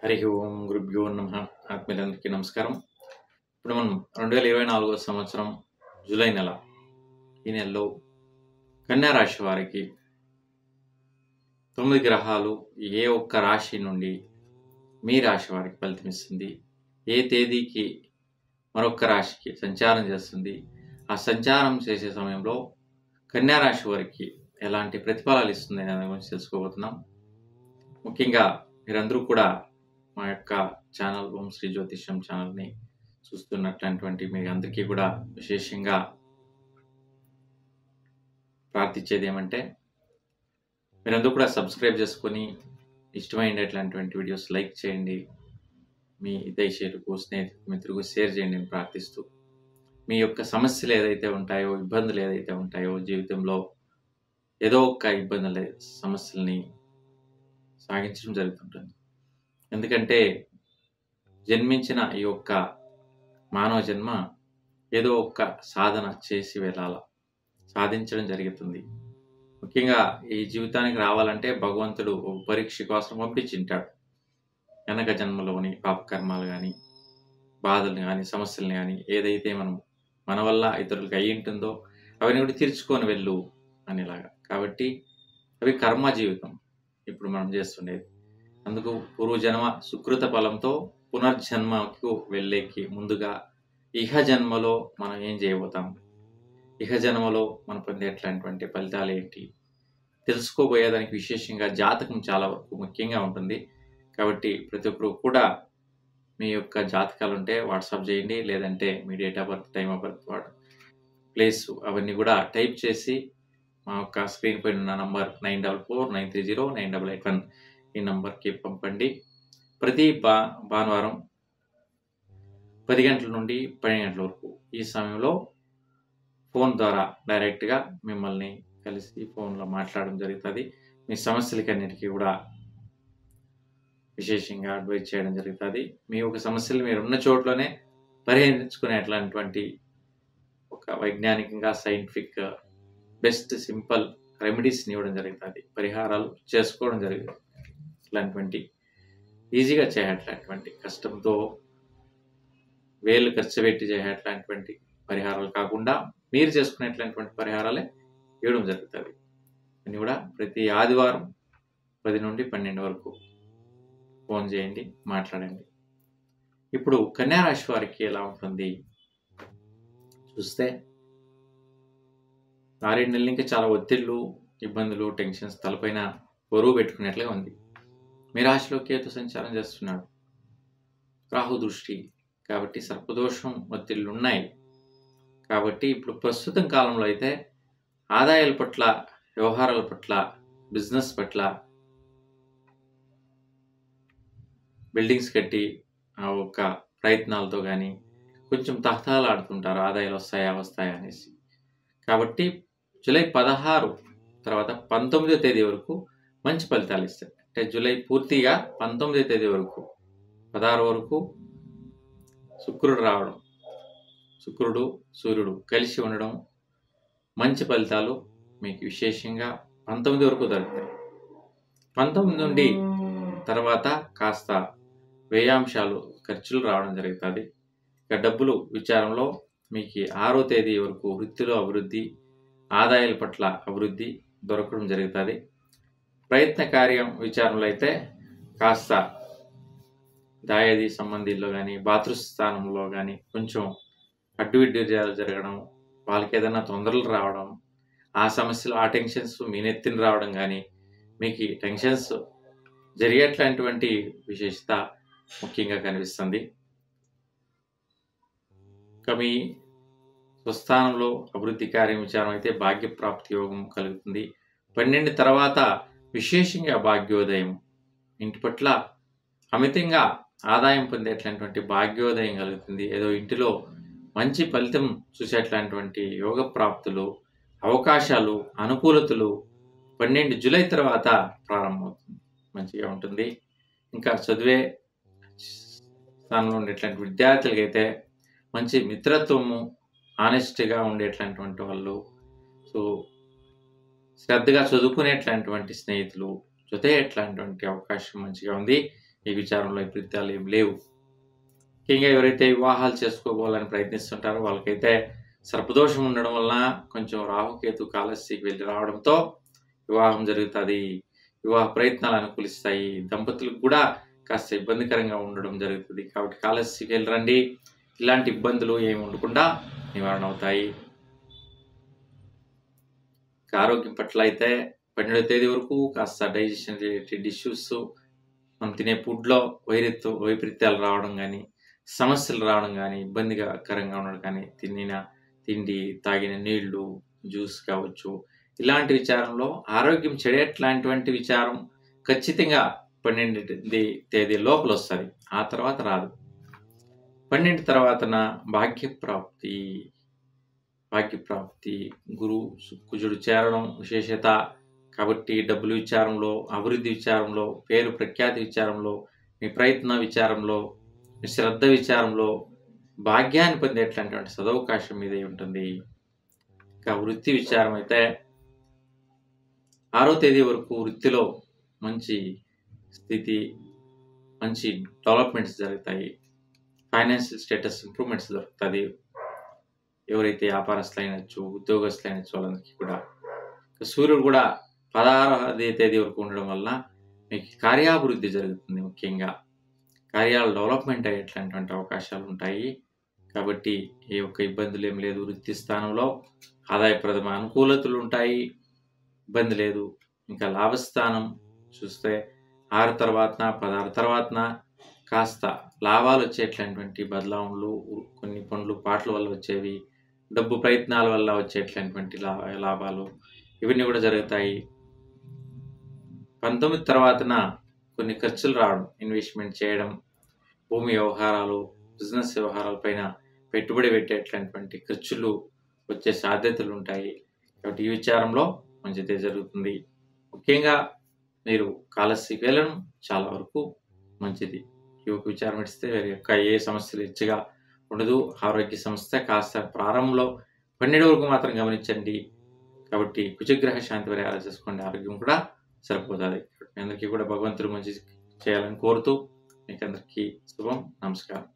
హరి ఓం గురుభ్యో నమః. ఆత్మీయులందరికీ నమస్కారం. ఇప్పుడు మనం 2024 సంవత్సరం జూలై నెల, ఈ నెలలో కన్యా రాశి వారికి 9 గ్రహాలు ఏ ఒక్క రాశి నుండి మీ రాశి వారికి ఫలితమిస్తుంది, ఏ తేదీకి మరొక రాశికి సంచారం చేస్తుంది, ఆ సంచారం చేసే సమయంలో కన్యా రాశి వారికి ఎలాంటి ప్రతిఫలాలు ఇస్తుంది అనే దాని గురించి తెలుసుకోబోతున్నాం. ముఖ్యంగా మీరందరూ కూడా మా యొక్క ఛానల్ ఓం శ్రీ జ్యోతిష్యం ఛానల్ని చూస్తున్నటువంటి మీ అందరికీ కూడా విశేషంగా ప్రార్థించేది ఏమంటే, మీరందరూ కూడా సబ్స్క్రైబ్ చేసుకొని ఇష్టమైనటువంటి వీడియోస్ లైక్ చేయండి, మీ దయచేయులకు స్నేహితులకు మిత్రులకు షేర్ చేయండి అని ప్రార్థిస్తూ, మీ యొక్క సమస్యలు ఏదైతే ఉంటాయో, ఇబ్బందులు ఏదైతే ఉంటాయో, జీవితంలో ఏదో ఒక ఇబ్బందులు సమస్యల్ని సాగించడం జరుగుతుంటుంది. ఎందుకంటే జన్మించిన ఈ యొక్క మానవ జన్మ ఏదో ఒక సాధన చేసి వెళ్ళాల, సాధించడం జరుగుతుంది. ముఖ్యంగా ఈ జీవితానికి రావాలంటే భగవంతుడు ఒక పరీక్ష కోసం పంపించింటాడు. వెనక జన్మలోని పాపకర్మాలు కానీ, బాధలు కానీ, సమస్యలను కానీ ఏదైతే మన వల్ల ఇతరులకు అయ్యి ఉంటుందో అవన్నీ కూడా తీర్చుకొని వెళ్ళు అనేలాగా. కాబట్టి అవి కర్మ జీవితం ఇప్పుడు మనం చేస్తుండేది. అందుకు పూర్వజన్మ సుకృత ఫలంతో పునర్జన్మకు వెళ్ళేకి ముందుగా ఇహ జన్మలో మనం ఏం చేయబోతాం, ఇహ జన్మలో మనం పొందేటటువంటి ఫలితాలు ఏంటి తెలుసుకోబోయేదానికి విశేషంగా జాతకం చాలా వరకు ముఖ్యంగా ఉంటుంది. కాబట్టి ప్రతి ఒక్కరు కూడా మీ యొక్క జాతకాలు ఉంటే వాట్సాప్ చేయండి, లేదంటే మీ date of birth, time of birth, place అవన్నీ కూడా టైప్ చేసి మా యొక్క స్క్రీన్ పైన ఉన్న నంబర్ 9449309881 ఈ నంబర్కి పంపండి. ప్రతి భానువారం 10 గంటల నుండి 12 గంటల వరకు ఈ సమయంలో ఫోన్ ద్వారా డైరెక్ట్గా మిమ్మల్ని కలిసి ఫోన్లో మాట్లాడడం జరుగుతుంది. మీ సమస్యలకన్నిటికీ కూడా విశేషంగా అడ్వైజ్ చేయడం జరుగుతుంది. మీ యొక్క సమస్యలు మీరు ఉన్న చోట్లోనే పరిహరించుకునేటువంటి ఒక వైజ్ఞానికంగా సైంటిఫిక్ బెస్ట్ సింపుల్ రెమెడీస్ని ఇవ్వడం జరుగుతుంది. పరిహారాలు చేసుకోవడం జరుగుతుంది. ఇట్లాంటి ఈజీగా చేయట్లాంటి కష్టంతో వేలు ఖర్చు పెట్టి చేయట్లాంటి పరిహారాలు కాకుండా మీరు చేసుకునేటటువంటి పరిహారాలే ఇవ్వడం జరుగుతుంది. అని కూడా ప్రతి ఆదివారం 10 నుండి 12 వరకు ఫోన్ చేయండి, మాట్లాడండి. ఇప్పుడు కన్యా రాశి వారికి ఎలా ఉంటుంది చూస్తే, 6 నెలలు ఇంకా చాలా ఒత్తిళ్లు, ఇబ్బందులు, టెన్షన్స్ తలపైన బరువు పెట్టుకునేట్లుగా ఉంది. మీ రాశిలో కేతు సంచారం చేస్తున్నాడు, రాహు దృష్టి, కాబట్టి సర్పదోషం ఒత్తిళ్లు ఉన్నాయి. కాబట్టి ఇప్పుడు ప్రస్తుతం కాలంలో అయితే ఆదాయాల పట్ల, వ్యవహారాల పట్ల, బిజినెస్ పట్ల, బిల్డింగ్స్ కట్టి ఆ ఒక ప్రయత్నాలతో కానీ కొంచెం తహతహలాడుతుంటారు, ఆదాయాలు వస్తాయా అనేసి. కాబట్టి జూలై 16 తర్వాత 19వ తేదీ వరకు మంచి ఫలితాలు ఇస్తాయి. అంటే జూలై పూర్తిగా 19వ తేదీ వరకు, 16 వరకు శుక్రుడు రావడం, శుక్రుడు సూర్యుడు కలిసి ఉండడం, మంచి ఫలితాలు మీకు విశేషంగా 19 వరకు దొరుకుతాయి. 19 నుండి తర్వాత కాస్త వ్యయాంశాలు, ఖర్చులు రావడం జరుగుతుంది. ఇక డబ్బులు విచారంలో మీకు 6వ తేదీ వరకు వృత్తిలో అభివృద్ధి, ఆదాయాల పట్ల అభివృద్ధి దొరకడం జరుగుతుంది. ప్రయత్న కార్యం విచారంలో అయితే కాస్త దాయాది సంబంధీల్లో కానీ, భాతృస్థానంలో కానీ కొంచెం అడ్డువిడ్డూర్యాలు జరగడం, వాళ్ళకి ఏదైనా తొందరలు రావడం, ఆ సమస్యలు, ఆ టెన్షన్స్ మీ నెత్తిన రావడం కానీ, మీకు టెన్షన్స్ జరిగేట్లాంటి విశేషత ముఖ్యంగా కనిపిస్తుంది. ఇక మీ స్వస్థానంలో అభివృద్ధి కార్యం విచారం అయితే భాగ్యప్రాప్తి యోగం కలుగుతుంది. 12 తర్వాత విశేషంగా భాగ్యోదయం, ఇంటి పట్ల అమితంగా ఆదాయం పొందేటటువంటి భాగ్యోదయం కలుగుతుంది. ఏదో ఇంటిలో మంచి ఫలితం చూసేటటువంటి యోగ ప్రాప్తులు, అవకాశాలు, అనుకూలతలు 12 జూలై తర్వాత ప్రారంభమవుతుంది. మంచిగా ఉంటుంది. ఇంకా చదివే స్థానంలో ఉండేటువంటి విద్యార్థులకైతే మంచి మిత్రత్వము, ఆనెస్ట్గా ఉండేటటువంటి వాళ్ళు, సో శ్రద్ధగా చదువుకునేటటువంటి స్నేహితులు జొతే ఎట్లాంటి అవకాశం మంచిగా ఉంది. ఈ విచారంలో వైపరీత్యాలు ఏం లేవు. ముఖ్యంగా ఎవరైతే వివాహాలు చేసుకోవాలని ప్రయత్నిస్తుంటారో వాళ్ళకైతే సర్పదోషం ఉండడం వలన కొంచెం రాహుకేతు కాలస్యకి వెళ్ళి రావడంతో వివాహం జరుగుతుంది. వివాహ ప్రయత్నాలు అనుకూలిస్తాయి. దంపతులకు కూడా కాస్త ఇబ్బందికరంగా ఉండడం జరుగుతుంది. కాబట్టి కాలస్యకి వెళ్ళి రండి. ఇలాంటి ఇబ్బందులు ఏమి ఉండకుండా నివారణ అవుతాయి. ఆరోగ్యం పట్ల అయితే 12వ తేదీ వరకు కాస్త డైజెషన్ రిలేటెడ్ ఇష్యూస్, మనం తినే ఫుడ్లో వైపరీత్యాలు రావడం కానీ, సమస్యలు రావడం కానీ, ఇబ్బందికరంగా ఉండడం కానీ, తిన్న తిండి, తాగిన నీళ్లు, జ్యూస్ కావచ్చు, ఇలాంటి విచారంలో ఆరోగ్యం చెడేట్లాంటి విచారం ఖచ్చితంగా 12వ తేదీ లోపల వస్తుంది. ఆ తర్వాత రాదు. 12 తర్వాతన భాగ్యప్రాప్తి, గురు కుజుడు చేరడం విశేషత. కాబట్టి డబ్బులు విచారంలో, అభివృద్ధి విచారంలో, పేరు ప్రఖ్యాతి విచారంలో, మీ ప్రయత్న విచారంలో, మీ శ్రద్ధ విచారంలో భాగ్యాన్ని పొందేట్లాంటి సదవకాశం మీదే ఉంటుంది. ఇంకా వృత్తి విచారం అయితే 6వ తేదీ వరకు వృత్తిలో మంచి స్థితి, మంచి డెవలప్మెంట్స్ జరుగుతాయి. ఫైనాన్షియల్ స్టేటస్ ఇంప్రూవ్మెంట్స్ దొరుకుతుంది. ఎవరైతే వ్యాపారస్తులు అయినచ్చు, ఉద్యోగస్తులు అయినచ్చు వాళ్ళందరికీ కూడా. సూర్యుడు కూడా 16వ తేదీ వరకు ఉండడం వల్ల మీకు కార్యాభివృద్ధి జరుగుతుంది. ముఖ్యంగా కార్యాలు డెవలప్మెంట్ అయ్యేట్లాంటి అవకాశాలు ఉంటాయి. కాబట్టి ఏ ఒక్క ఇబ్బందులు ఏం లేదు. వృత్తి స్థానంలో ఆదాయప్రదమ అనుకూలతలు ఉంటాయి, ఇబ్బంది లేదు. ఇంకా లాభస్థానం చూస్తే 6 తర్వాత 16 తర్వాతన కాస్త లాభాలు వచ్చేట్లాంటి బదలావణలు, కొన్ని పనులు పాటల వల్ల వచ్చేవి, డబ్బు ప్రయత్నాల వల్ల వచ్చేట్లాంటి లాభాలు ఇవన్నీ కూడా జరుగుతాయి. 19 తర్వాతన కొన్ని ఖర్చులు రావడం, ఇన్వెస్ట్మెంట్ చేయడం, భూమి వ్యవహారాలు, బిజినెస్ వ్యవహారాల పైన పెట్టుబడి పెట్టేట్లాంటి ఖర్చులు వచ్చే సాధ్యతలు ఉంటాయి. కాబట్టి ఈ విచారంలో మంచిదే జరుగుతుంది. ముఖ్యంగా మీరు కాలస్యకి వెళ్ళడం చాలా వరకు మంచిది. ఈ ఒక విచారం ఇస్తే వేరే యొక్క ఏ సమస్యలు హెచ్చుగా ఉండదు. ఆరోగ్య సమస్య కాస్త ప్రారంభంలో 12 వరకు మాత్రం గమనించండి. కాబట్టి కుజగ్రహ శాంతి పరిహారాలు చేసుకోండి, ఆరోగ్యం కూడా సరిపోతుంది. మీ అందరికీ కూడా భగవంతుడు మంచి చేయాలని కోరుతూ మీకు అందరికీ శుభం. నమస్కారం.